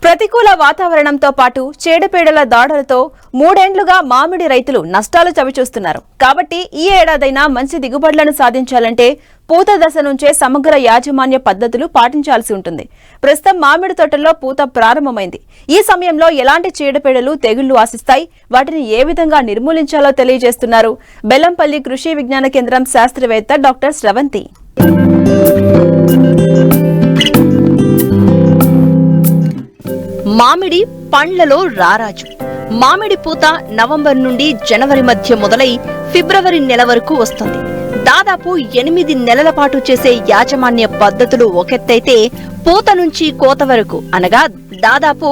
ప్రతికూల వాతావరణంతో పాటు చీడపీడల దాడులతో 3 ఏళ్లుగా మామిడి రైతులు నష్టాలు చవిచూస్తున్నారు. కాబట్టి ఈ ఏడాదైనా మంచి దిగుబడులను సాధించాలంటే పూత దశ నుంచే సమగ్ర యాజమాన్య పద్ధతులు పాటించాల్సి ఉంటుంది. ప్రస్తుతం మామిడి తోటల్లో పూత ప్రారంభమైంది. ఈ సమయంలో ఎలాంటి చీడపీడలు తెగుళ్లు ఆశిస్తాయి, వాటిని ఏ విధంగా నిర్మూలించాలో తెలియజేస్తున్నారు బెల్లంపల్లి కృషి విజ్ఞాన కేంద్రం శాస్త్రవేత్త డాక్టర్ శ్రవంతి. మామిడి పండ్లలో రారాజు. మామిడి పూత నవంబర్ నుండి జనవరి మధ్య మొదలై ఫిబ్రవరి నెల వరకు వస్తుంది. దాదాపు 8 నెలల పాటు చేసే యాజమాన్య పద్ధతులు ఒకెత్తైతే పూత నుంచి కోత వరకు అనగా దాదాపు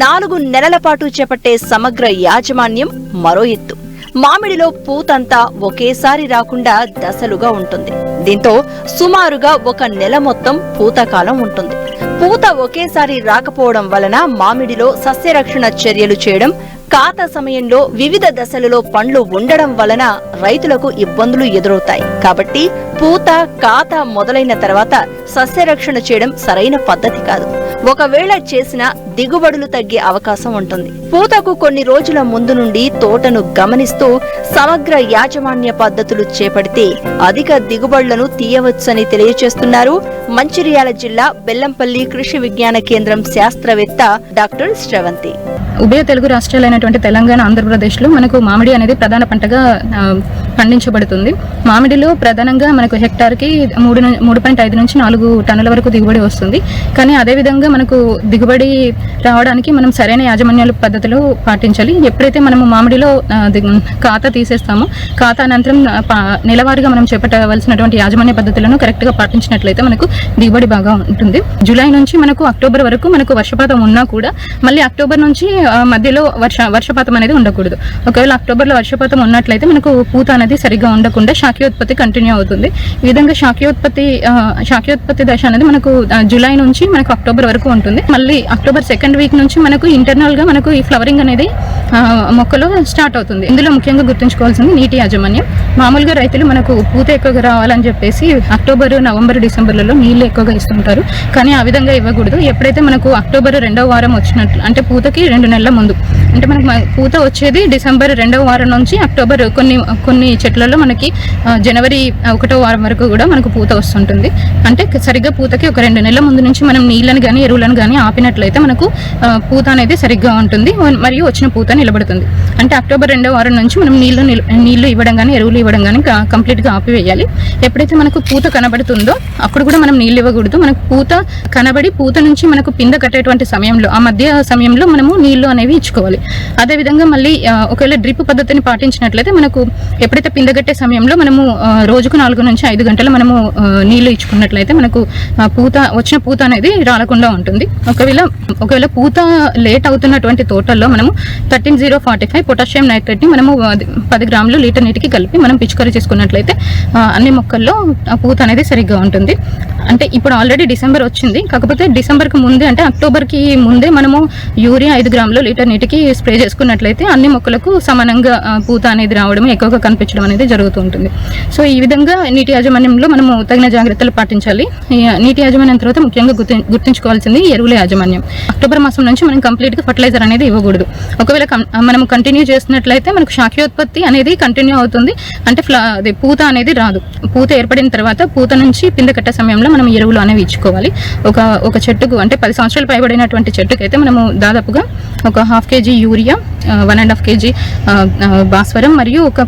4 నెలల పాటు చేపట్టే సమగ్ర యాజమాన్యం మరో ఎత్తు. మామిడిలో పూతంతా ఒకేసారి రాకుండా దశలుగా ఉంటుంది. దీంతో సుమారుగా 1 నెల మొత్తం పూతకాలం ఉంటుంది. పూత ఒకేసారి రాకపోవడం వలన మామిడిలో సస్యరక్షణ చర్యలు చేయడం, కాత సమయంలో వివిధ దశలలో పండ్లు ఉండడం వలన రైతులకు ఇబ్బందులు ఎదురవుతాయి. కాబట్టి పూత, కాత మొదలైన తర్వాత సస్యరక్షణ చేయడం సరైన పద్ధతి కాదు. ఒకవేళ చేసినా దిగుబడులు తగ్గే అవకాశం ఉంటుంది. పూతకు కొన్ని రోజుల ముందు నుండి తోటను గమనిస్తూ సమగ్ర యాజమాన్య పద్ధతులు చేపడితే అధిక దిగుబడులను తీయవచ్చని తెలియజేస్తున్నారు మంచిర్యాల జిల్లా బెల్లంపల్లి కృషి విజ్ఞాన కేంద్రం శాస్త్రవేత్త డాక్టర్ శ్రవంతి. ఉభయ తెలుగు రాష్ట్రాలైనటువంటి తెలంగాణ, ఆంధ్రప్రదేశ్లో మనకు మామిడి అనేది ప్రధాన పంటగా పండించబడుతుంది. మామిడిలో ప్రధానంగా మనకు హెక్టార్కి 3.5 నుంచి 4 టన్నుల వరకు దిగుబడి వస్తుంది. కానీ అదేవిధంగా మనకు దిగుబడి రావడానికి మనం సరైన యాజమాన్యాల పద్ధతులు పాటించాలి. ఎప్పుడైతే మనము మామిడిలో కాత తీసేస్తామో, కాత అనంతరం నెలవారీగా మనం చేపట్టవలసినటువంటి యాజమాన్య పద్ధతులను కరెక్ట్గా పాటించినట్లయితే మనకు దిగుబడి బాగా ఉంటుంది. జూలై నుంచి మనకు అక్టోబర్ వరకు మనకు వర్షపాతం ఉన్నా కూడా మళ్ళీ అక్టోబర్ నుంచి మధ్యలో వర్షపాతం అనేది ఉండకూడదు. ఒకవేళ అక్టోబర్లో వర్షపాతం ఉన్నట్లయితే మనకు పూత అనేది సరిగ్గా ఉండకుండా శాఖీయోత్పత్తి కంటిన్యూ అవుతుంది. ఈ విధంగా శాఖీయోత్పత్తి దశ అనేది మనకు జూలై నుంచి మనకు అక్టోబర్ వరకు ఉంటుంది. మళ్ళీ అక్టోబర్ 2nd వీక్ నుంచి మనకు ఇంటర్నల్ గా మనకు ఈ ఫ్లవరింగ్ అనేది మొక్కలో స్టార్ట్ అవుతుంది. ఇందులో ముఖ్యంగా గుర్తుంచుకోవాల్సింది నీటి యాజమాన్యం. మామూలుగా రైతులు మనకు పూత ఎక్కువగా రావాలని చెప్పేసి అక్టోబర్, నవంబర్, డిసెంబర్లలో నీళ్లు ఎక్కువగా ఇస్తుంటారు. కానీ ఆ విధంగా ఇవ్వకూడదు. ఎప్పుడైతే మనకు అక్టోబర్ 2వ వారం వచ్చినట్లు, అంటే పూతకి 2 నెలల ముందు, అంటే మనకు పూత వచ్చేది డిసెంబర్ 2వ వారం నుంచి అక్టోబర్, కొన్ని చెట్లలో మనకి జనవరి 1వ వారం వరకు కూడా మనకు పూత వస్తుంటుంది. అంటే సరిగ్గా పూతకి ఒక 2 నెలల ముందు నుంచి మనం నీళ్ళని కానీ ఎరువులను కానీ ఆపినట్లయితే మనకు పూత అనేది సరిగ్గా ఉంటుంది మరియు వచ్చిన పూత నిలబడుతుంది. అంటే అక్టోబర్ 2వ వారం నుంచి మనం నీళ్లు ఇవ్వడం కానీ ఎరువులు ఇవ్వడం కానీ కంప్లీట్గా ఆపివేయాలి. ఎప్పుడైతే మనకు పూత కనబడుతుందో అప్పుడు కూడా మనం నీళ్ళు ఇవ్వకూడదు. మనకు పూత కనబడి పూత నుంచి మనకు పింద కట్టేటువంటి సమయంలో, ఆ మధ్య సమయంలో మనము నీళ్లు అనేవి ఇచ్చుకోవాలి. అదేవిధంగా మళ్ళీ ఒకవేళ డ్రిప్ పద్ధతిని పాటించినట్లయితే మనకు ఎప్పుడైతే పిందగట్టే సమయంలో మనము రోజుకు 4 నుంచి 5 గంటలు మనము నీళ్లు ఇచ్చుకున్నట్లయితే మనకు వచ్చిన పూత అనేది రాలకుండా ఉంటుంది. ఒకవేళ పూత లేట్ అవుతున్నటువంటి తోటల్లో మనము 13-0-45 పొటాషియం నైట్రేట్ ని మనము 10 గ్రాములు లీటర్ నీటికి కలిపి మనం పిచికారీ చేసుకున్నట్లయితే అన్ని మొక్కల్లో పూత అనేది సరిగ్గా ఉంటుంది. అంటే ఇప్పుడు ఆల్రెడీ డిసెంబర్ వచ్చింది. కాకపోతే డిసెంబర్కి ముందే, అంటే అక్టోబర్కి ముందే మనము యూరియా 5 గ్రాములు లీటర్ నీటికి స్ప్రే చేసుకున్నట్లయితే అన్ని మొక్కలకు సమానంగా పూత అనేది రావడం, ఎక్కువగా కనిపించడం అనేది జరుగుతూ ఉంటుంది. సో ఈ విధంగా నీటి యాజమాన్యంలో మనము తగిన జాగ్రత్తలు పాటించాలి. నీటి యాజమాన్యం తర్వాత ముఖ్యంగా గుర్తుంచుకోవాల్సింది ఎరువుల యాజమాన్యం. అక్టోబర్ మాసం నుంచి మనం కంప్లీట్గా ఫర్టిలైజర్ అనేది ఇవ్వకూడదు. ఒకవేళ మనం కంటిన్యూ చేసినట్లయితే మనకు శాఖీయోత్పత్తి అనేది కంటిన్యూ అవుతుంది. అంటే పూత అనేది రాదు. పూత ఏర్పడిన తర్వాత పూత నుంచి పింద కట్టే సమయంలో మనం ఎరువులు అనేవి ఇచ్చుకోవాలి. ఒక చెట్టుకు, అంటే 10 సంవత్సరాలు పైబడినటువంటి చెట్టుకైతే మనము దాదాపుగా ఒక 1/2 kg యూరియా, 1.5 kg భాస్వరం మరియు ఒక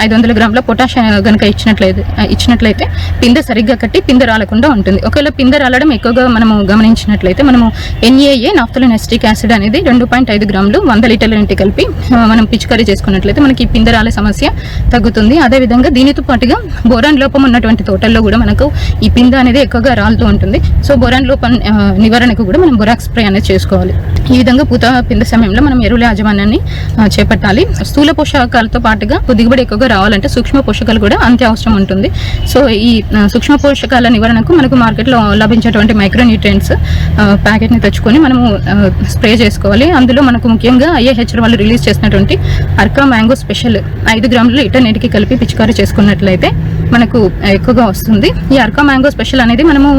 500 గ్రాముల పొటాష్ కనుక ఇచ్చినట్లయితే పిందె సరిగ్గా కట్టి పిందె రాలకుండా ఉంటుంది. ఒకవేళ పిందె రాలడం ఎక్కువగా మనము గమనించినట్లయితే మనము NAA నాఫ్థలిన్ ఎసిటిక్ యాసిడ్ అనేది 2.5 గ్రాములు 100 లీటర్ల నీటి కలిపి మనం పిచికారీ చేసుకున్నట్లయితే మనకి ఈ పిందె రాలే సమస్య తగ్గుతుంది. అదేవిధంగా దీనితో పాటుగా బోరాన్ లోపం ఉన్నటువంటి తోటల్లో కూడా మనకు ఈ పిందె అనేది ఎక్కువగా రాలుతూ ఉంటుంది. సో బోరాన్ లోపం నివారణకు కూడా మనం బొరాక్ స్ప్రే అనేది చేసుకోవాలి. ఈ విధంగా పూత పిందె సమయంలో మనం ఎరువుల యాజమాన్యాన్ని చేపట్టాలి. స్థూల పోషకాలతో పాటుగా దిగుబడి ఎక్కువగా రావాలంటే సూక్ష్మ పోషకాలు కూడా అంతే అవసరం ఉంటుంది. సో ఈ సూక్ష్మ పోషకాల నివారణకు మనకు మార్కెట్లో లభించేటువంటి మైక్రోన్యూట్రియంట్స్ ప్యాకెట్ని తెచ్చుకొని మనము స్ప్రే చేసుకోవాలి. అందులో మనకు ముఖ్యంగా IAHR వాళ్ళు రిలీజ్ చేసినటువంటి అర్కా మ్యాంగో స్పెషల్ 5 గ్రాములు లీటర్ నీటికి కలిపి పిచికారీ చేసుకున్నట్లయితే మనకు ఎక్కువగా వస్తుంది. ఈ అర్కా మ్యాంగో స్పెషల్ అనేది మనము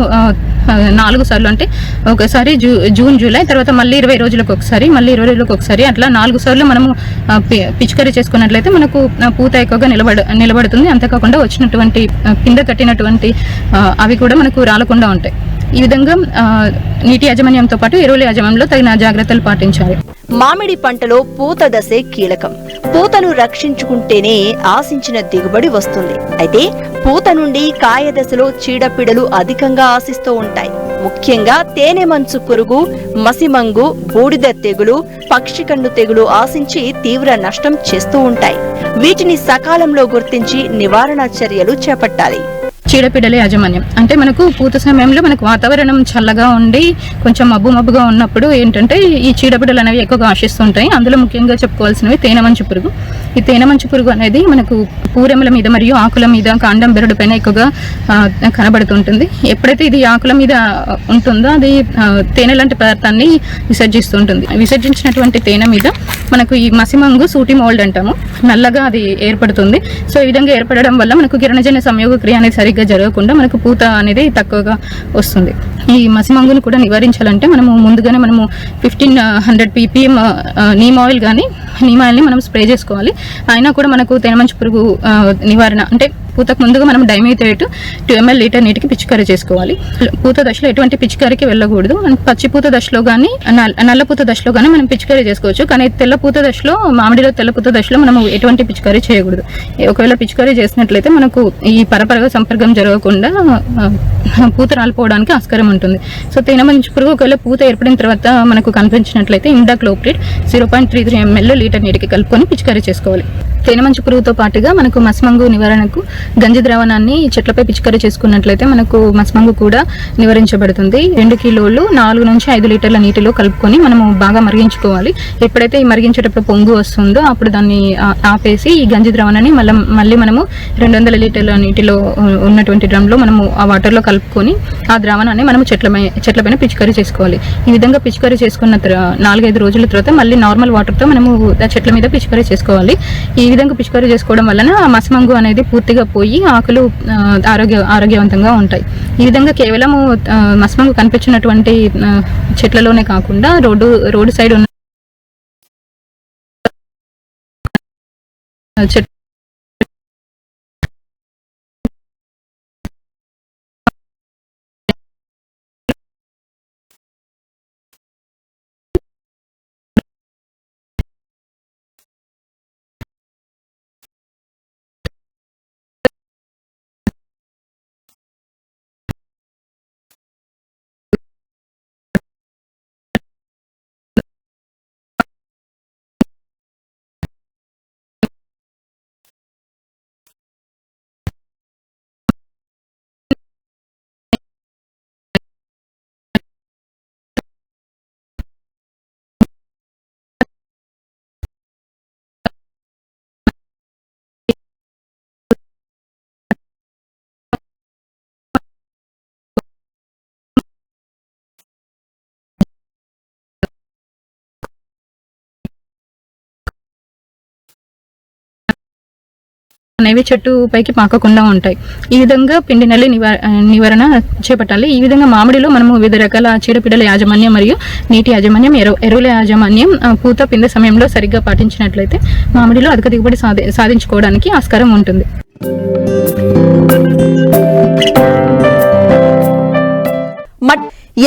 4 సార్లు, అంటే ఒకసారి జూన్ జూలై, తర్వాత మళ్ళీ 20 రోజులకు ఒకసారి, మళ్ళీ 20 రోజులకు ఒకసారి, అట్లా 4 సార్లు మనము పిచికారీ చేసుకున్నట్లయితే మనకు పూత ఎక్కువగా నిలబడుతుంది. అంతేకాకుండా వచ్చినటువంటి కింద కట్టినటువంటి అవి కూడా మనకు రాలకుండా ఉంటాయి. ఈ విధంగా నీటి యాజమాన్యంతో పాటు ఎరువుల యాజమాన్యంలో తగిన జాగ్రత్తలు పాటించాలి. మామిడి పంటలో పూత దశే కీలకం. పూతను రక్షించుకుంటేనే ఆశించిన దిగుబడి వస్తుంది. అయితే పూత నుండి కాయ దశలో చీడపీడలు అధికంగా ఆశిస్తూ ఉంటాయి. ముఖ్యంగా తేనె మంచు పురుగు, మసిమంగు, బూడిద తెగులు, పక్షికండు తెగులు ఆశించి తీవ్ర నష్టం చేస్తూ ఉంటాయి. వీటిని సకాలంలో గుర్తించి నివారణ చర్యలు చేపట్టాలి. చీడపీడల యాజమాన్యం అంటే మనకు పూత సమయంలో మనకు వాతావరణం చల్లగా ఉండి కొంచెం మబ్బుగా ఉన్నప్పుడు ఏంటంటే ఈ చీడపీడలు అనేవి ఎక్కువగా ఆశిస్తుంటాయి. అందులో ముఖ్యంగా చెప్పుకోవాల్సినవి తేనె మంచు పురుగు. ఈ తేనె మంచు పురుగు అనేది మనకు పూరెముల మీద మరియు ఆకుల మీద, కాండం బెరడు పైన ఎక్కువగా కనబడుతుంటుంది. ఎప్పుడైతే ఇది ఆకుల మీద ఉంటుందో అది తేనె లాంటి పదార్థాన్ని విసర్జిస్తుంటుంది. విసర్జించినటువంటి తేనె మీద మనకు ఈ మసిమంగు, సూటి మోల్డ్ అంటాము, నల్లగా అది ఏర్పడుతుంది. సో ఈ విధంగా ఏర్పడడం వల్ల మనకు కిరణజన్య సంయోగ క్రియ అనేది సరిగ్గా జరగకుండా మనకు పూత అనేది తక్కువగా వస్తుంది. ఈ మసిమంగును కూడా నివారించాలంటే మనము ముందుగానే 1500 ppm నీమ్ ఆయిల్ కానీ నీమ్ ఆయిల్ని మనం స్ప్రే చేసుకోవాలి. అయినా కూడా మనకు తేనె మంచు పురుగు నివారణ అంటే పూతకు ముందుగా మనం డైమిథేట్ 2 ml లీటర్ నీటికి పిచికారీ చేసుకోవాలి. పూత దశలో ఎటువంటి పిచికారీకి వెళ్ళకూడదు. పచ్చి పూత దశలో కానీ నల్ల పూత దశలో కానీ మనం పిచికారీ చేసుకోవచ్చు. కానీ తెల్ల పూత దశలో, మామిడిలో తెల్ల పూత దశలో మనం ఎటువంటి పిచికారీ చేయకూడదు. ఒకవేళ పిచికారీ చేసినట్లయితే మనకు ఈ పరపరగా సంపర్కం జరగకుండా పూత రాలిపోవడానికి ఆస్కారం ఉంటుంది. సో తేనె మంచు పురుగు ఒకవేళ పూత ఏర్పడిన తర్వాత మనకు కనిపించినట్లయితే ఇండాక్లోప్రిడ్ 0.33 ml లీటర్ నీటికి కలుపుకొని పిచికారీ చేసుకోవాలి. తేనె మంచు పురుగుతో పాటుగా మనకు మస్మంగు నివారణకు గంజి ద్రావణాన్ని చెట్లపై పిచికారీ చేసుకున్నట్లయితే మనకు మస్మంగు కూడా నివారించబడుతుంది. 2 కిలోలు 4 నుంచి 5 లీటర్ల నీటిలో కలుపుకొని మనము బాగా మరిగించుకోవాలి. ఎప్పుడైతే ఈ మరిగించేటప్పుడు పొంగు వస్తుందో అప్పుడు దాన్ని ఆపేసి ఈ గంజి ద్రావణాన్ని మళ్ళీ మనము 200 లీటర్ల నీటిలో ఉన్నటువంటి డ్రమ్లో మనము ఆ వాటర్లో కలుపుకొని ఆ ద్రావణాన్ని మనము చెట్లపైన పిచికారీ చేసుకోవాలి. ఈ విధంగా పిచికారీ చేసుకున్న 4-5 రోజుల తర్వాత మళ్ళీ నార్మల్ వాటర్తో మనము చెట్ల మీద పిచికారీ చేసుకోవాలి. ఈ విధంగా పిచికారీ చేసుకోవడం వలన మస్మంగు అనేది పూర్తిగా పోయి ఆకులు ఆరోగ్యవంతంగా ఉంటాయి. ఈ విధంగా కేవలము మస్మంగు కనిపించినటువంటి చెట్లలోనే కాకుండా రోడ్డు సైడ్ ఉన్న అనేవి చెట్టు పైకి పాకకుండా ఉంటాయి. ఈ విధంగా పిండి నల్లి నివారణ చేపట్టాలి. ఈ విధంగా మామిడిలో మనము వివిధ రకాల చీడపీడల యాజమాన్యం మరియు నీటి యాజమాన్యం, ఎరువుల యాజమాన్యం పూత పిందె సమయంలో సరిగ్గా పాటించినట్లయితే మామిడిలో అధిక దిగుబడి సాధించుకోవడానికి ఆస్కారం ఉంటుంది.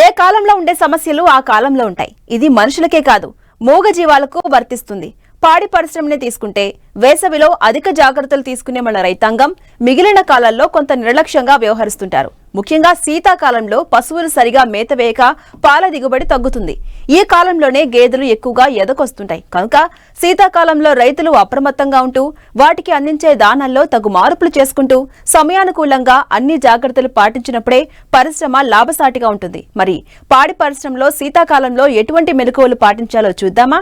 ఏ కాలంలో ఉండే సమస్యలు ఆ కాలంలో ఉంటాయి. ఇది మనుషులకే కాదు, మూగ జీవాలకు వర్తిస్తుంది. పాడి పరిశ్రమని తీసుకుంటే వేసవిలో అధిక జాగ్రత్తలు తీసుకునే మన రైతాంగం మిగిలిన కాలాల్లో కొంత నిర్లక్ష్యంగా వ్యవహరిస్తుంటారు. ముఖ్యంగా శీతాకాలంలో పశువులు సరిగా మేత వేయక పాల దిగుబడి తగ్గుతుంది. ఈ కాలంలోనే గేదెలు ఎక్కువగా ఎదకొస్తుంటాయి. కనుక శీతాకాలంలో రైతులు అప్రమత్తంగా ఉంటూ వాటికి అందించే దానాల్లో తగు మార్పులు చేసుకుంటూ సమయానుకూలంగా అన్ని జాగ్రత్తలు పాటించినప్పుడే పరిశ్రమ లాభసాటిగా ఉంటుంది. మరి పాడి పరిశ్రమలో శీతాకాలంలో ఎటువంటి మెలకువలు పాటించాలో చూద్దామా?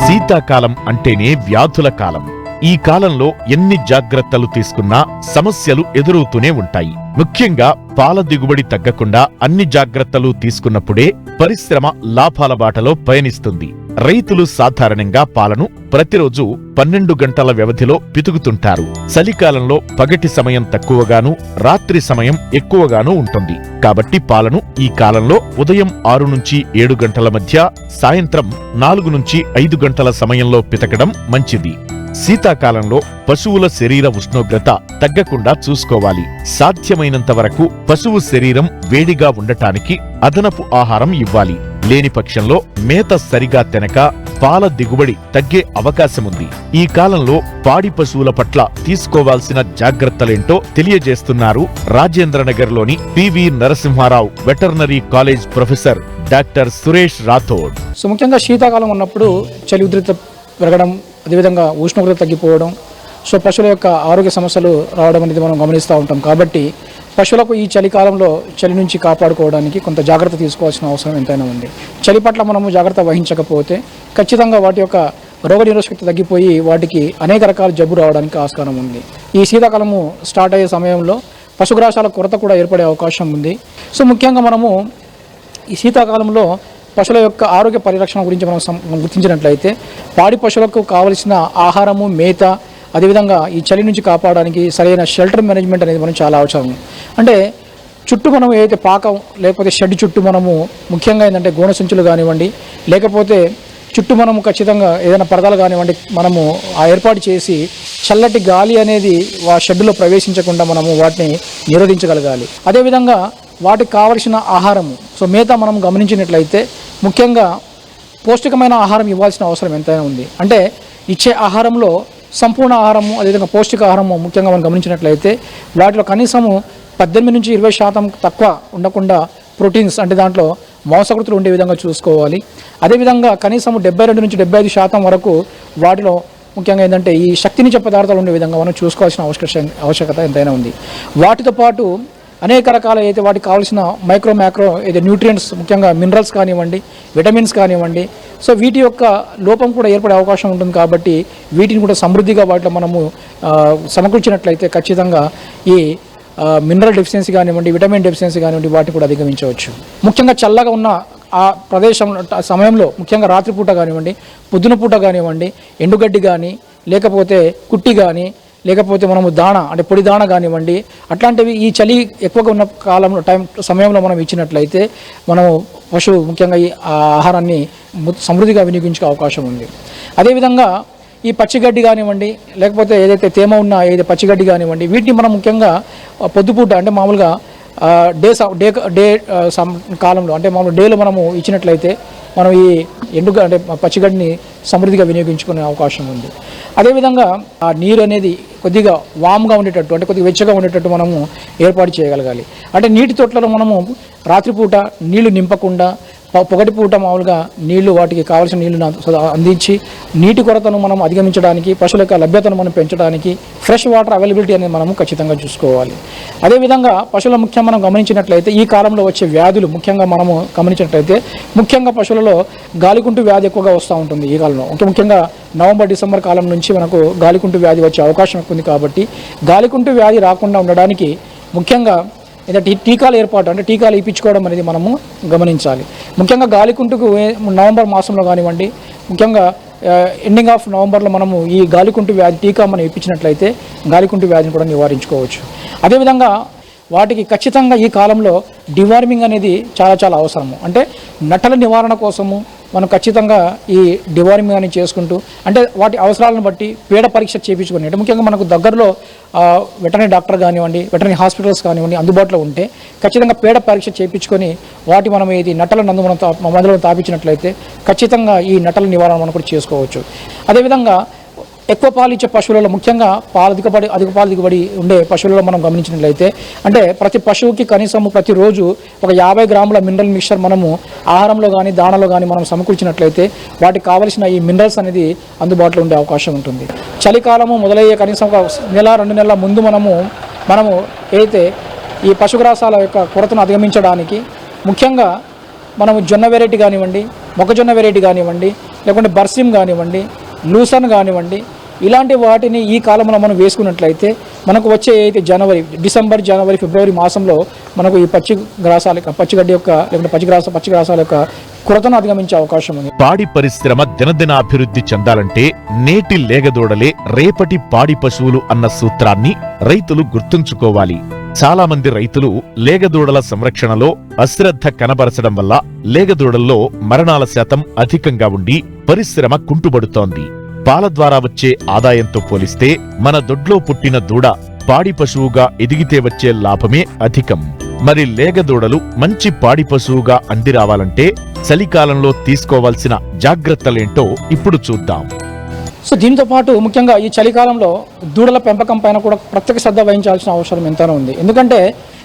శీతాకాలం అంటేనే వ్యాధుల కాలం. ఈ కాలంలో ఎన్ని జాగ్రత్తలు తీసుకున్నా సమస్యలు ఎదురవుతూనే ఉంటాయి. ముఖ్యంగా పాల దిగుబడి తగ్గకుండా అన్ని జాగ్రత్తలు తీసుకున్నప్పుడే పరిశ్రమ లాభాల బాటలో పయనిస్తుంది. రైతులు సాధారణంగా పాలను ప్రతిరోజు 12 గంటల వ్యవధిలో పితుకుతుంటారు. చలికాలంలో పగటి సమయం తక్కువగాను, రాత్రి సమయం ఎక్కువగాను ఉంటుంది. కాబట్టి పాలను ఈ కాలంలో ఉదయం 6 నుంచి 7 గంటల మధ్య, సాయంత్రం 4 నుంచి 5 గంటల సమయంలో పితకడం మంచిది. శీతాకాలంలో పశువుల శరీర ఉష్ణోగ్రత తగ్గకుండా చూసుకోవాలి. సాధ్యమైనంత వరకు పశువు శరీరం వేడిగా ఉండటానికి అదనపు ఆహారం ఇవ్వాలి. లేని పక్షంలో మేత సరిగా తినక పాల దిగుబడి తగ్గే అవకాశముంది. ఈ కాలంలో పాడి పశువుల పట్ల తీసుకోవాల్సిన జాగ్రత్తలేంటో తెలియజేస్తున్నారు రాజేంద్రనగర్లోని PV Narasimha Rao veterinary college professor doctor Suresh Rathod. So ముఖ్యంగా శీతాకాలం ఉన్నప్పుడు చలి ఉధృత పెరగడం, అదేవిధంగా ఉష్ణోగ్రత తగ్గిపోవడం, సో పశువుల యొక్క ఆరోగ్య సమస్యలు రావడం అనేది మనం గమనిస్తూ ఉంటాం. కాబట్టి పశువులకు ఈ చలికాలంలో చలి నుంచి కాపాడుకోవడానికి కొంత జాగ్రత్త తీసుకోవాల్సిన అవసరం ఎంతైనా ఉంది. చలి పట్ల మనము జాగ్రత్త వహించకపోతే ఖచ్చితంగా వాటి యొక్క రోగనిరోధకత తగ్గిపోయి వాటికి అనేక రకాల జబ్బు రావడానికి ఆస్కారం ఉంది. ఈ శీతాకాలము స్టార్ట్ అయ్యే సమయంలో పశుగ్రాసాల కొరత కూడా ఏర్పడే అవకాశం ఉంది. సో ముఖ్యంగా మనము ఈ శీతాకాలంలో పశువుల యొక్క ఆరోగ్య పరిరక్షణ గురించి మనం గుర్తించినట్లయితే పాడి పశువులకు కావలసిన ఆహారము, మేత, అదేవిధంగా ఈ చలి నుంచి కాపాడడానికి సరైన షెల్టర్ మేనేజ్మెంట్ అనేది మనం చాలా అవసరం. అంటే చుట్టూ మనం ఏదైతే పాకం లేకపోతే షెడ్ చుట్టూ మనము ముఖ్యంగా ఏంటంటే గోనె సంచులు కానివ్వండి, లేకపోతే చుట్టూ మనము ఖచ్చితంగా ఏదైనా పరదాలు కానివ్వండి మనము ఏర్పాటు చేసి చల్లటి గాలి అనేది ఆ షెడ్లో ప్రవేశించకుండా మనము వాటిని నిరోధించగలగాలి. అదేవిధంగా వాటికి కావలసిన ఆహారము, సో మేత మనం గమనించినట్లయితే ముఖ్యంగా పౌష్టికమైన ఆహారం ఇవ్వాల్సిన అవసరం ఎంతైనా ఉంది. అంటే ఇచ్చే ఆహారంలో సంపూర్ణ ఆహారము, అదేవిధంగా పౌష్టికాహారము ముఖ్యంగా మనం గమనించినట్లయితే వాటిలో కనీసము 18 నుంచి 20% తక్కువ ఉండకుండా ప్రోటీన్స్ అంటే దాంట్లో మాంసకృతులు ఉండే విధంగా చూసుకోవాలి. అదేవిధంగా కనీసం 72 నుంచి 75% వరకు వాటిలో ముఖ్యంగా ఏంటంటే ఈ శక్తినిచ్చే పదార్థాలు ఉండే విధంగా మనం చూసుకోవాల్సిన ఆవశ్యకత ఎంతైనా ఉంది. వాటితో పాటు అనేక రకాల అయితే వాటికి కావాల్సిన మైక్రో అయితే న్యూట్రియంట్స్, ముఖ్యంగా మినరల్స్ కానివ్వండి, విటమిన్స్ కానివ్వండి, సో వీటి యొక్క లోపం కూడా ఏర్పడే అవకాశం ఉంటుంది. కాబట్టి వీటిని కూడా సమృద్ధిగా వాటిలో మనము సమకూర్చినట్లయితే ఖచ్చితంగా ఈ మినరల్ డెఫిషియన్సీ కానివ్వండి, విటమిన్ డెఫిషియన్సీ కానివ్వండి వాటిని కూడా అధిగమించవచ్చు. ముఖ్యంగా చల్లగా ఉన్న ఆ ప్రదేశం సమయంలో ముఖ్యంగా రాత్రిపూట కానివ్వండి, పొద్దున పూట కానివ్వండి, ఎండుగడ్డి కానీ లేకపోతే కుట్టి కానీ లేకపోతే మనము దాణ అంటే పొడి దాణ కానివ్వండి, అట్లాంటివి ఈ చలి ఎక్కువగా ఉన్న కాలంలో సమయంలో మనం ఇచ్చినట్లయితే మనము పశువు ముఖ్యంగా ఈ ఆహారాన్ని సమృద్ధిగా వినియోగించే అవకాశం ఉంది. అదేవిధంగా ఈ పచ్చిగడ్డి కానివ్వండి, లేకపోతే ఏదైతే తేమ ఉన్న ఏదైతే పచ్చిగడ్డి కానివ్వండి, వీటిని మనం ముఖ్యంగా పొద్దుపూట అంటే మామూలుగా డే కాలంలో అంటే మామూలు డేలో మనము ఇచ్చినట్లయితే మనం ఈ అంటే పచ్చిగడ్డిని సమృద్ధిగా వినియోగించుకునే అవకాశం ఉంది. అదేవిధంగా ఆ నీరు అనేది కొద్దిగా వామ్గా ఉండేటట్టు అంటే కొద్దిగా వెచ్చగా ఉండేటట్టు మనము ఏర్పాటు చేయగలగాలి. అంటే నీటి తొట్లలో మనము రాత్రిపూట నీళ్లు నింపకుండా పొగటిపూట మామూలుగా నీళ్లు వాటికి కావాల్సిన నీళ్లను అందించి నీటి కొరతను మనం అధిగమించడానికి, పశువుల యొక్క లభ్యతను మనం పెంచడానికి ఫ్రెష్ వాటర్ అవైలబిలిటీ అనేది మనము ఖచ్చితంగా చూసుకోవాలి. అదేవిధంగా పశువుల ముఖ్యంగా మనం గమనించినట్లయితే ఈ కాలంలో వచ్చే వ్యాధులు ముఖ్యంగా మనము గమనించినట్లయితే ముఖ్యంగా పశువులలో గాలికుంటు వ్యాధి ఎక్కువగా వస్తూ ఉంటుంది. ఈ కాలంలో ముఖ్యంగా నవంబర్, డిసెంబర్ కాలం నుంచి మనకు గాలికుంటు వ్యాధి వచ్చే అవకాశం ఎక్కువ ఉంది. కాబట్టి గాలికుంటు వ్యాధి రాకుండా ఉండడానికి ముఖ్యంగా ఏదైతే టీకాలు ఏర్పాటు అంటే టీకాలు ఇప్పించుకోవడం అనేది మనము గమనించాలి. ముఖ్యంగా గాలికుంటుకు నవంబర్ మాసంలో కానివ్వండి, ముఖ్యంగా ఎండింగ్ ఆఫ్ నవంబర్లో మనము ఈ గాలికుంటు వ్యాధి టీకా మనం ఇప్పించినట్లయితే గాలికుంటు వ్యాధిని కూడా నివారించుకోవచ్చు. అదేవిధంగా వాటికి ఖచ్చితంగా ఈ కాలంలో డివార్మింగ్ అనేది చాలా చాలా అవసరము. అంటే నట్టల నివారణ కోసము మనం ఖచ్చితంగా ఈ డివార్మింగ్ అనేది చేసుకుంటూ అంటే వాటి అవసరాలను బట్టి పేడ పరీక్ష చేయించుకుని అంటే ముఖ్యంగా మనకు దగ్గరలో వెటర్నరీ డాక్టర్ కానివ్వండి, వెటర్నరీ హాస్పిటల్స్ కానివ్వండి అందుబాటులో ఉంటే ఖచ్చితంగా పేడ పరీక్ష చేయించుకొని వాటి మనం ఇది నట్టల నందు మనం మందులను తాపించినట్లయితే ఖచ్చితంగా ఈ నట్టల నివారణ మనం కూడా చేసుకోవచ్చు. అదేవిధంగా ఎక్కువ పాలు ఇచ్చే పశువులలో ముఖ్యంగా అధిక పాలు దిగుబడి ఉండే పశువులలో మనం గమనించినట్లయితే అంటే ప్రతి పశువుకి కనీసం ప్రతిరోజు ఒక 50 గ్రాముల మినరల్ మిక్చర్ మనము ఆహారంలో కానీ దాణలో కానీ మనం సమకూర్చినట్లయితే వాటికి కావలసిన ఈ మినరల్స్ అనేది అందుబాటులో ఉండే అవకాశం ఉంటుంది. చలికాలము మొదలయ్యే కనీసం ఒక నెల 2 నెలల ముందు మనము అయితే ఈ పశుగ్రాసాల యొక్క కొరతను అధిగమించడానికి ముఖ్యంగా మనము జొన్న వెరైటీ కానివ్వండి, మొక్కజొన్న వెరైటీ కానివ్వండి, లేకుంటే బర్సిమ్ కానివ్వండి, లూసన్ కానివ్వండి, ఇలాంటి వాటిని ఈ కాలంలో మనం వేసుకున్నట్లయితే మనకు వచ్చే అయితే డిసెంబర్, జనవరి, ఫిబ్రవరి మాసంలో మనకు ఈ పచ్చిగడ్డి యొక్క లేకుంటే పచ్చిగ్రాసాల యొక్క కొరతను అధిగమించే అవకాశం ఉంది. పాడి పరిశ్రమ దినదినాభివృద్ధి చెందాలంటే నేటి లేగదూడలే రేపటి పాడి పశువులు అన్న సూత్రాన్ని రైతులు గుర్తుంచుకోవాలి. చాలా మంది రైతులు లేగదూడల సంరక్షణలో అశ్రద్ధ కనబరచడం వల్ల లేగదూడల్లో మరణాల శాతం అధికంగా ఉండి పరిశ్రమ కుంటుబడుతోంది. పాల ద్వారా వచ్చే ఆదాయంతో పోలిస్తే మన దొడ్లో పుట్టిన దూడ పాడి పశువుగా ఎదిగితే వచ్చే లాభమే అధికం. మరి లేగదూడలు మంచి పాడి పశువుగా అందిరావాలంటే చలికాలంలో తీసుకోవాల్సిన జాగ్రత్తలేంటో ఇప్పుడు చూద్దాం. సో దీంతో పాటు ముఖ్యంగా ఈ చలికాలంలో దూడల పెంపకం పైన కూడా ప్రత్యేక శ్రద్ధ వహించాల్సిన అవసరం ఎంతైనా ఉంది. ఎందుకంటే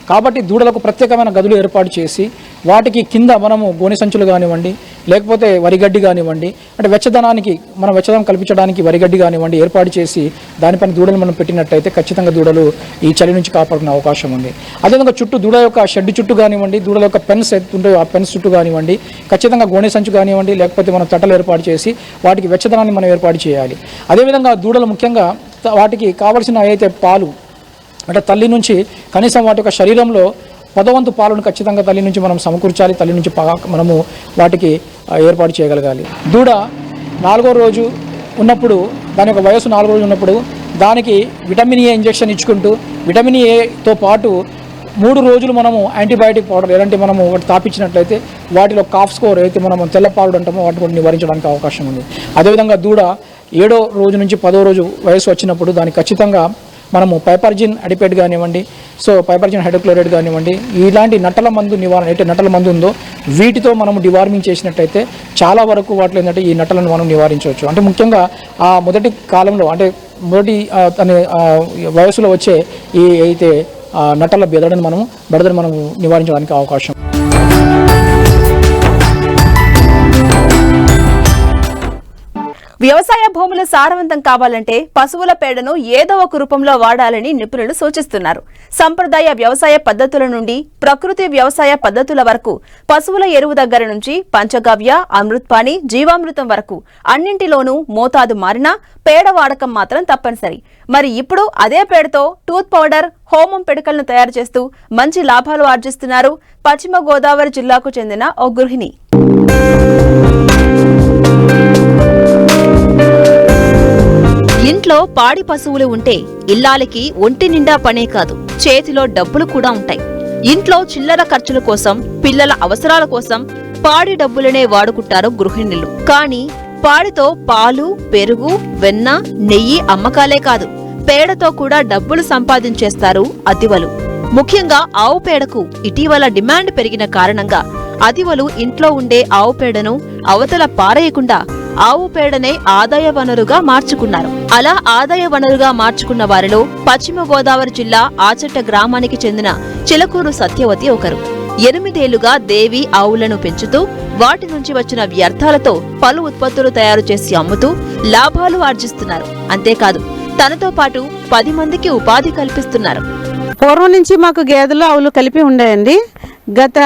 కాబట్టి దూడలకు ప్రత్యేకమైన గదులు ఏర్పాటు చేసి వాటికి కింద మనము గోనె సంచులు కానివ్వండి, లేకపోతే వరిగడ్డి కానివ్వండి, అంటే వెచ్చదనానికి మనం వెచ్చదనం కల్పించడానికి వరిగడ్డి కానివ్వండి ఏర్పాటు చేసి దానిపైన దూడలు మనం పెట్టినట్టయితే ఖచ్చితంగా దూడలు ఈ చలి నుంచి కాపాడుకునే అవకాశం ఉంది. అదేవిధంగా చుట్టూ దూడ యొక్క షెడ్ చుట్టూ కానివ్వండి, దూడల యొక్క పెన్స్ ఎత్తుంటే ఆ పెన్స్ చుట్టూ కానివ్వండి ఖచ్చితంగా గోనె సంచు కానివ్వండి, లేకపోతే మనం తట్టలు ఏర్పాటు చేసి వాటికి వెచ్చదనాన్ని మనం ఏర్పాటు చేయాలి. అదేవిధంగా దూడలు ముఖ్యంగా వాటికి కావలసిన ఏదైతే పాలు అంటే తల్లి నుంచి కనీసం వాటి యొక్క శరీరంలో 10వ వంతు పాలను ఖచ్చితంగా తల్లి నుంచి మనం సమకూర్చాలి. తల్లి నుంచి మనము వాటికి ఏర్పాటు చేయగలగాలి. దూడ 4వ రోజు ఉన్నప్పుడు దాని యొక్క వయసు 4 రోజులు ఉన్నప్పుడు దానికి విటమిన్ ఏ ఇంజెక్షన్ ఇచ్చుకుంటూ విటమిన్ ఏతో పాటు 3 రోజులు మనము యాంటీబయాటిక్ పౌడర్ ఎలాంటి మనము ఒకటి తాపించినట్లయితే వాటిలో కాఫ్ స్కోర్ అయితే మనం తెల్లపాడు అంటామో వాటిని కూడా నివారించడానికి అవకాశం ఉంది. అదేవిధంగా దూడ 7వ రోజు నుంచి 10వ రోజు వయసు వచ్చినప్పుడు దానికి ఖచ్చితంగా మనము పైపర్జిన్ అడిపేట్ కానివ్వండి, సో పైపర్జిన్ హైడ్రోక్లోరైడ్ కానివ్వండి, ఇలాంటి నట్టల మందు నివారణ అయితే నట్టల మందు ఉందో వీటితో మనము డివార్మింగ్ చేసినట్టయితే చాలా వరకు వాటిలో ఏంటంటే ఈ నట్టలను మనం నివారించవచ్చు. అంటే ముఖ్యంగా ఆ మొదటి కాలంలో అంటే మొదటి వయసులో వచ్చే ఈ అయితే నట్టల బెదడని మనం నివారించడానికి అవకాశం. వ్యవసాయ భూములు సారవంతం కావాలంటే పశువుల పేడను ఏదో ఒక రూపంలో వాడాలని నిపుణులు సూచిస్తున్నారు. సంప్రదాయ వ్యవసాయ పద్ధతుల నుండి ప్రకృతి వ్యవసాయ పద్ధతుల వరకు పశువుల ఎరువు దగ్గర నుంచి పంచగవ్య, అమృత్పాణి, జీవామృతం వరకు అన్నింటిలోనూ మోతాదు మారినా పేడ వాడకం మాత్రం తప్పనిసరి. మరి ఇప్పుడు అదే పేడతో టూత్ పౌడర్, హోమం పిడకలను తయారు చేస్తూ మంచి లాభాలు ఆర్జిస్తున్నారు పశ్చిమ గోదావరి జిల్లాకు చెందిన ఓ గృహిణి. ఇంట్లో పాడి పశువులు ఉంటే ఇల్లాలికి ఒంటి నిండా పనే కాదు, చేతిలో డబ్బులు కూడా ఉంటాయి. ఇంట్లో చిల్లర ఖర్చుల కోసం, పిల్లల అవసరాల కోసం పాడి డబ్బులనే వాడుకుంటారు గృహిణులు. కానీ పాడితో పాలు, పెరుగు, వెన్న, నెయ్యి అమ్మకాలే కాదు, పేడతో కూడా డబ్బులు సంపాదించేస్తారు అదివలు. ముఖ్యంగా ఆవు పేడకు ఇటీవల డిమాండ్ పెరిగిన కారణంగా అదివలు ఇంట్లో ఉండే ఆవు పేడను అవతల పారేయకుండా ఆవు పేడనే ఆదాయ వనరుగా మార్చుకున్నారు. అలా ఆదాయ వనరుగా మార్చుకున్న వారిలో పశ్చిమ గోదావరి జిల్లా ఆచట్ట గ్రామానికి చెందిన చిలకూరు సత్యవతి ఒకరు. 8 ఏళ్లుగా దేవి ఆవులను పెంచుతూ వాటి నుంచి వచ్చిన వ్యర్థాలతో పలు ఉత్పత్తులు తయారు చేసి అమ్ముతూ లాభాలు ఆర్జిస్తున్నారు. అంతేకాదు తనతో పాటు 10 మందికి ఉపాధి కల్పిస్తున్నారు. పూర్వం నుంచి మాకు గేదెలు ఆవులు కలిపి ఉండేయండి. గత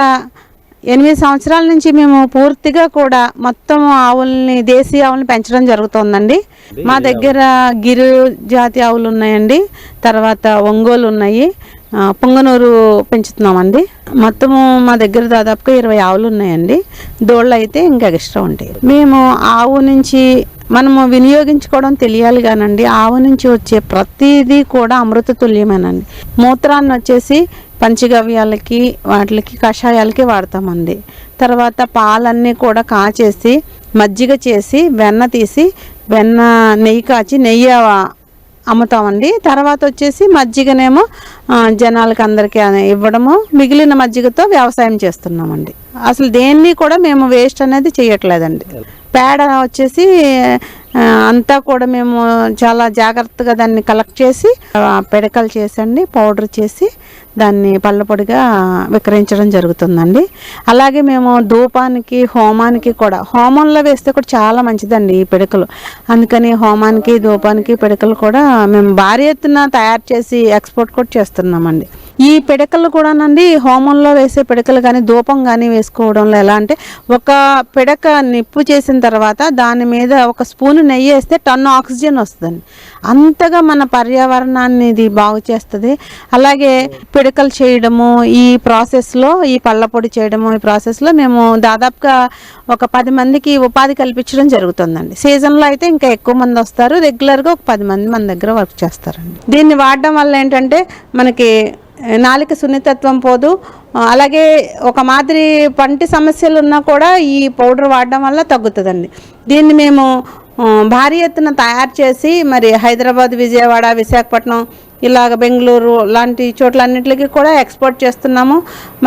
8 సంవత్సరాల నుంచి మేము పూర్తిగా కూడా మొత్తం ఆవుల్ని, దేశీ ఆవుల్ని పెంచడం జరుగుతుందండి. మా దగ్గర గిరి జాతి ఆవులు ఉన్నాయండి, తర్వాత ఒంగోలు ఉన్నాయి, పొంగనూరు పెంచుతున్నామండి. మొత్తము మా దగ్గర దాదాపుగా 20 ఆవులు ఉన్నాయండి. దూడలు అయితే ఇంకా ఎక్స్ట్రా ఉంటాయి. మేము ఆవు నుంచి మనము వినియోగించుకోవడం తెలియాలి కానండి, ఆవు నుంచి వచ్చే ప్రతిదీ కూడా అమృత తుల్యమేనండి. మూత్రాన్ని వచ్చేసి పంచగవ్యాలకి, వాటికి కషాయాలకి వాడతామండి. తర్వాత పాలన్నీ కూడా కాచేసి మజ్జిగ చేసి వెన్న తీసి నెయ్యి కాచి నెయ్యి అమ్ముతామండి. తర్వాత వచ్చేసి మజ్జిగనేమో జనాలకి అందరికీ ఇవ్వడము, మిగిలిన మజ్జిగతో వ్యవసాయం చేస్తున్నామండి. అసలు దేన్ని కూడా మేము వేస్ట్ అనేది చేయట్లేదండి. పేడ వచ్చేసి అంతా కూడా మేము చాలా జాగ్రత్తగా దాన్ని కలెక్ట్ చేసి పిడకలు చేసండి పౌడర్ చేసి దాన్ని పళ్ళపొడిగా విక్రయించడం జరుగుతుందండి. అలాగే మేము ధూపానికి, హోమానికి కూడా, హోమంలో వేస్తే కూడా చాలా మంచిదండి ఈ పిడకలు. అందుకని హోమానికి, ధూపానికి పిడకలు కూడా మేము భారీ ఎత్తున తయారు చేసి ఎక్స్పోర్ట్ కూడా చేస్తున్నామండి. ఈ పిడకలు కూడానండి హోమంలో వేసే పిడకలు కానీ ధూపం కానీ వేసుకోవడంలో ఎలా అంటే ఒక పిడక నిప్పు చేసిన తర్వాత దాని మీద ఒక స్పూన్ నెయ్యి వేస్తే టన్ను ఆక్సిజన్ వస్తుందండి. అంతగా మన పర్యావరణాన్ని ఇది బాగు చేస్తుంది. అలాగే పిడకలు చేయడము ఈ ప్రాసెస్లో, ఈ పళ్ళ పొడి చేయడము ఈ ప్రాసెస్లో మేము దాదాపుగా ఒక 10 మందికి ఉపాధి కల్పించడం జరుగుతుందండి. సీజన్లో అయితే ఇంకా ఎక్కువ మంది వస్తారు. రెగ్యులర్గా ఒక 10 మంది మన దగ్గర వర్క్ చేస్తారండి. దీన్ని వాడడం వల్ల ఏంటంటే మనకి నాలుక సున్నితత్వం పోదు. అలాగే ఒక మాదిరి పంటి సమస్యలు ఉన్నా కూడా ఈ పౌడర్ వాడడం వల్ల తగ్గుతుందండి. దీన్ని మేము భారీ ఎత్తున తయారు చేసి మరి హైదరాబాద్, విజయవాడ, విశాఖపట్నం ఇలాగ బెంగళూరు లాంటి చోట్లన్నింటికి కూడా ఎక్స్పోర్ట్ చేస్తున్నాము.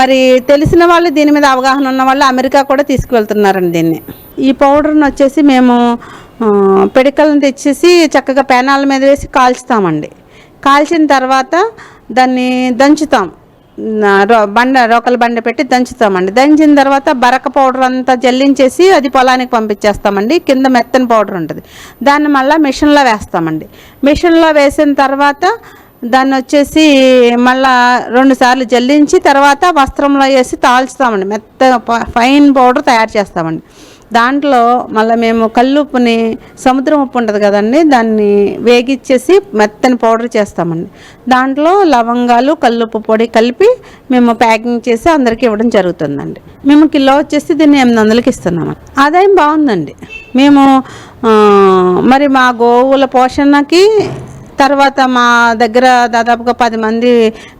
మరి తెలిసిన వాళ్ళు దీని మీద అవగాహన ఉన్న వాళ్ళు అమెరికా కూడా తీసుకువెళ్తున్నారండి దీన్ని. ఈ పౌడర్ని వచ్చేసి మేము పిడకలను తెచ్చేసి చక్కగా పేనాల మీద వేసి కాల్చుతామండి. కాల్చిన తర్వాత దాన్ని దంచుతాం, రోకల బండ పెట్టి దంచుతామండి. దంచిన తర్వాత బరక పౌడర్ అంతా జల్లించేసి అది పొలానికి పంపించేస్తామండి. కింద మెత్తని పౌడర్ ఉంటుంది, దాన్ని మళ్ళీ మిషన్లో వేస్తామండి. మిషన్లో వేసిన తర్వాత దాన్ని వచ్చేసి మళ్ళా 2 సార్లు జల్లించి తర్వాత వస్త్రంలో వేసి తాల్చుతామండి. మెత్త ఫైన్ పౌడర్ తయారు చేస్తామండి. దాంట్లో మళ్ళీ మేము కల్లుప్పుని, సముద్రం ఉప్పు ఉంటుంది కదండి, దాన్ని వేగిచ్చేసి మెత్తని పౌడర్ చేస్తామండి. దాంట్లో లవంగాలు, కల్లుప్పు పొడి కలిపి మేము ప్యాకింగ్ చేసి అందరికీ ఇవ్వడం జరుగుతుందండి. మేము కిలో వచ్చేసి దీన్ని 800కి ఇస్తున్నాము. ఆదాయం బాగుందండి. మేము మరి మా గోవుల పోషణకి తర్వాత మా దగ్గర దాదాపుగా 10 మంది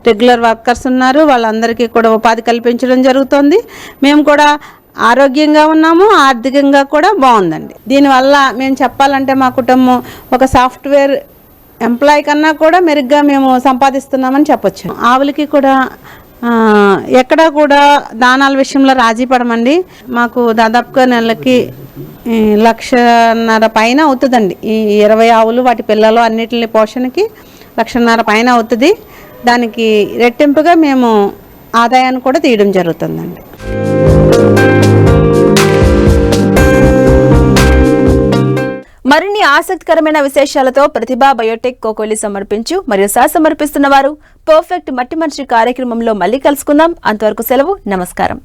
రెగ్యులర్ వర్కర్స్ ఉన్నారు. వాళ్ళందరికీ కూడా ఉపాధి కల్పించడం జరుగుతుంది. మేము కూడా ఆరోగ్యంగా ఉన్నాము, ఆర్థికంగా కూడా బాగుందండి. దీనివల్ల మేము చెప్పాలంటే మా కుటుంబం ఒక సాఫ్ట్వేర్ ఎంప్లాయ్ కన్నా కూడా మెరుగ్గా మేము సంపాదిస్తున్నామని చెప్పొచ్చు. ఆవులకి కూడా ఎక్కడా కూడా దానాల విషయంలో రాజీ పడమండి. మాకు దాదాపుగా నెలకి 1,50,000 పైన అవుతుందండి. ఈ 20 ఆవులు వాటి పిల్లలు అన్నిటిని పోషణకి 1,50,000 పైన అవుతుంది. దానికి రెట్టింపుగా మేము ఆదాయాన్ని కూడా తీయడం జరుగుతుందండి. మరిన్ని ఆసక్తికరమైన విశేషాలతో ప్రతిభా బయోటెక్ కోకోలి సమర్పించు మరియు సమర్పిస్తున్న వారు పర్ఫెక్ట్ మట్టి మనిషి కార్యక్రమంలో మళ్ళీ కలుసుకుందాం. అంతవరకు సెలవు, నమస్కారం.